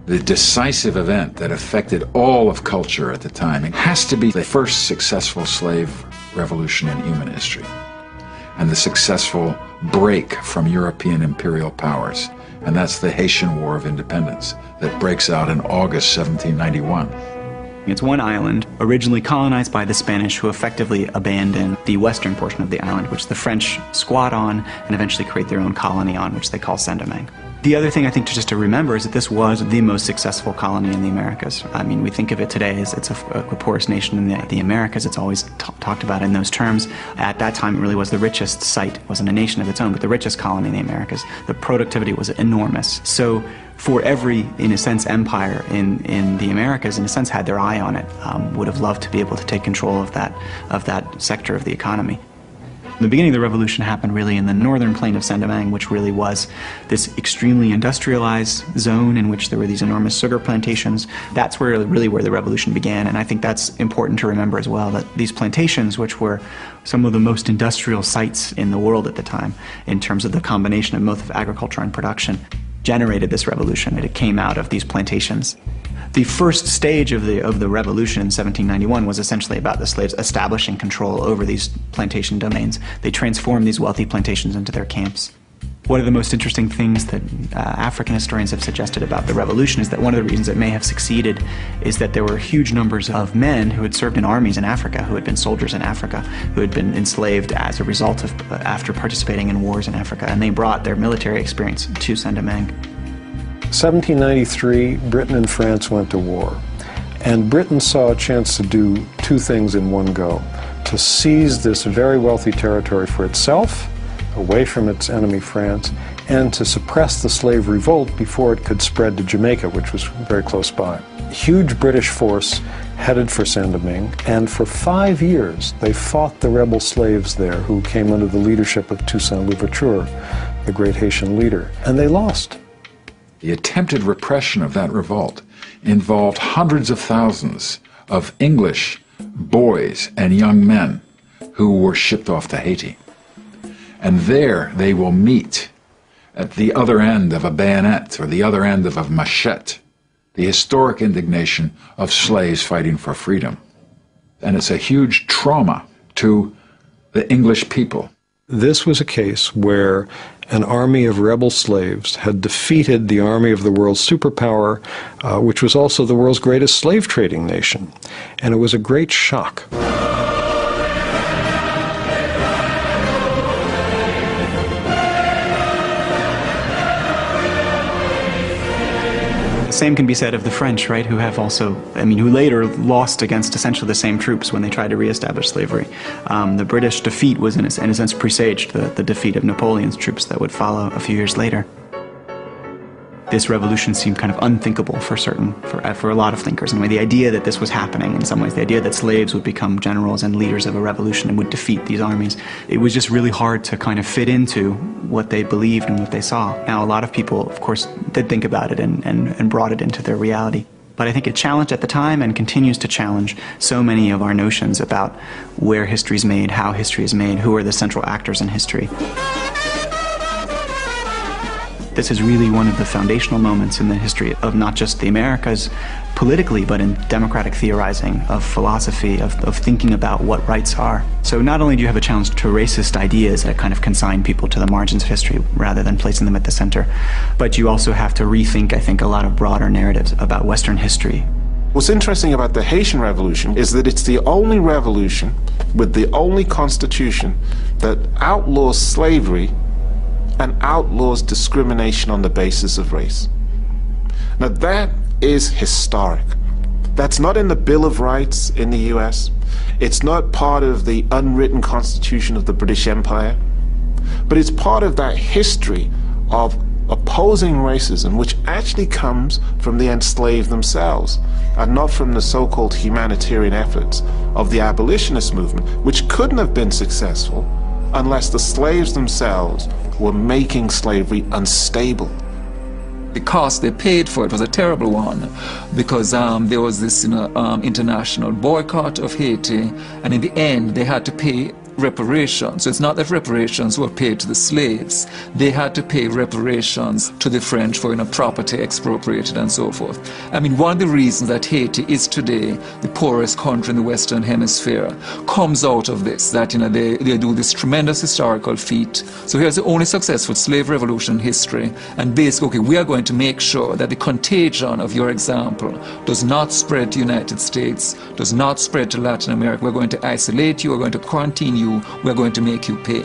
the decisive event that affected all of culture at the time. It has to be the first successful slave revolution in human history, and the successful break from European imperial powers. And that's the Haitian War of Independence that breaks out in August 1791. It's one island, originally colonized by the Spanish, who effectively abandoned the western portion of the island, which the French squat on and eventually create their own colony on, which they call Saint-Domingue. The other thing I think just to remember is that this was the most successful colony in the Americas. I mean, we think of it today as it's a poorest nation in the Americas. It's always talked about in those terms. At that time, it really was the richest site. It wasn't a nation of its own, but the richest colony in the Americas. The productivity was enormous. So for every, in a sense, empire in the Americas, in a sense, had their eye on it, would have loved to be able to take control of that sector of the economy. The beginning of the revolution happened really in the northern plain of Saint-Domingue, which really was this extremely industrialized zone in which there were these enormous sugar plantations. That's really where the revolution began, and I think that's important to remember as well, that these plantations, which were some of the most industrial sites in the world at the time, in terms of the combination of both of agriculture and production, generated this revolution. It came out of these plantations. The first stage of the revolution in 1791 was essentially about the slaves establishing control over these plantation domains. They transformed these wealthy plantations into their camps. One of the most interesting things that African historians have suggested about the revolution is that one of the reasons it may have succeeded is that there were huge numbers of men who had served in armies in Africa, who had been soldiers in Africa, who had been enslaved as a result of after participating in wars in Africa, and they brought their military experience to Saint-Domingue. 1793, Britain and France went to war, and Britain saw a chance to do two things in one go: to seize this very wealthy territory for itself, away from its enemy France, and to suppress the slave revolt before it could spread to Jamaica, which was very close by. Huge British force headed for Saint-Domingue, and for 5 years they fought the rebel slaves there who came under the leadership of Toussaint Louverture, the great Haitian leader, and they lost. The attempted repression of that revolt involved hundreds of thousands of English boys and young men who were shipped off to Haiti. And there they will meet at the other end of a bayonet or the other end of a machete, the historic indignation of slaves fighting for freedom. And it's a huge trauma to the English people. This was a case where an army of rebel slaves had defeated the army of the world's superpower, which was also the world's greatest slave trading nation. And it was a great shock. The same can be said of the French, right, who have also, who later lost against essentially the same troops when they tried to reestablish slavery. The British defeat was, in a sense, presaged the defeat of Napoleon's troops that would follow a few years later. This revolution seemed kind of unthinkable for a lot of thinkers. Anyway, the idea that this was happening in some ways, the idea that slaves would become generals and leaders of a revolution and would defeat these armies, it was just really hard to kind of fit into what they believed and what they saw. Now, a lot of people, of course, did think about it and brought it into their reality. But I think it challenged at the time and continues to challenge so many of our notions about where history is made, how history is made, who are the central actors in history. This is really one of the foundational moments in the history of not just the Americas politically, but in democratic theorizing, of philosophy, of thinking about what rights are. So not only do you have a challenge to racist ideas that kind of consign people to the margins of history rather than placing them at the center, but you also have to rethink, I think, a lot of broader narratives about Western history. What's interesting about the Haitian Revolution is that it's the only revolution with the only constitution that outlaws slavery and outlaws discrimination on the basis of race. Now that is historic. That's not in the Bill of Rights in the US. It's not part of the unwritten constitution of the British Empire, but it's part of that history of opposing racism, which actually comes from the enslaved themselves and not from the so-called humanitarian efforts of the abolitionist movement, which couldn't have been successful unless the slaves themselves were making slavery unstable. The cost they paid for it was a terrible one, because there was this international boycott of Haiti, and in the end they had to pay reparations. So it's not that reparations were paid to the slaves. They had to pay reparations to the French for property expropriated and so forth. I mean, one of the reasons that Haiti is today the poorest country in the Western Hemisphere comes out of this, that they do this tremendous historical feat. So here's the only successful slave revolution in history, and basically, okay, we are going to make sure that the contagion of your example does not spread to the United States, does not spread to Latin America. We're going to isolate you, we're going to quarantine you, we're going to make you pay.